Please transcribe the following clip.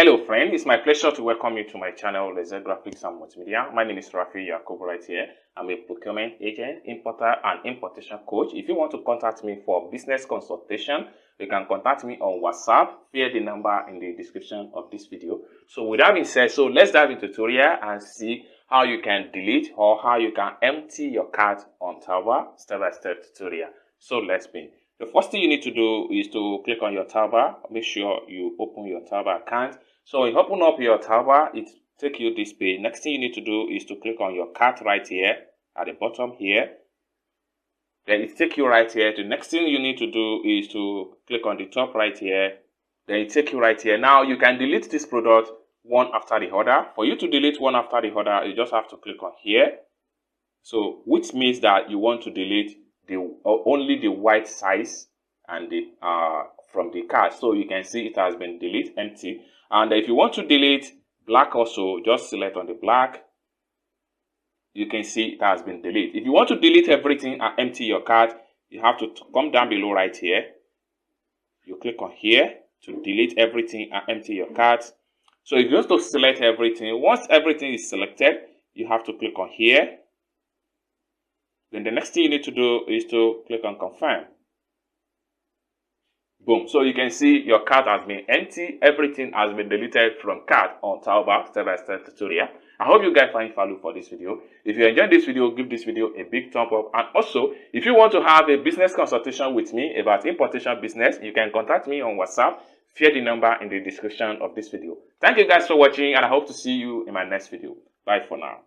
Hello friend, it's my pleasure to welcome you to my channel, Result Graphics and Multimedia. My name is Rafi Yakubu right here. I'm a procurement agent, importer and importation coach. If you want to contact me for business consultation, you can contact me on WhatsApp via the number in the description of this video. So with that being said, let's dive into the tutorial and see how you can delete or how you can empty your cart on Taobao, step-by-step tutorial. So let's begin. The first thing you need to do is to click on your Taobao. Make sure you open your Taobao account. So when you open up your Taobao, it takes you this page. Next thing you need to do is to click on your cart right here at the bottom here. Then it takes you right here. The next thing you need to do is to click on the top right here. Then it takes you right here. Now you can delete this product one after the other. For you to delete one after the other, you just have to click on here. So which means that you want to delete only the white size and the from the cart. So you can see it has been deleted, empty. And if you want to delete black also, just select on the black. You can see it has been deleted. If you want to delete everything and empty your cart, you have to come down below right here. You click on here to delete everything and empty your cart. So if you want to select everything, once everything is selected, you have to click on here. Then the next thing you need to do is to click on confirm. Boom. So you can see your cart has been empty. Everything has been deleted from cart on Taobao step-by-step tutorial. I hope you guys find value for this video. If you enjoyed this video, give this video a big thumb up. And also, if you want to have a business consultation with me about importation business, you can contact me on WhatsApp via the number in the description of this video. Thank you guys for watching, and I hope to see you in my next video. Bye for now.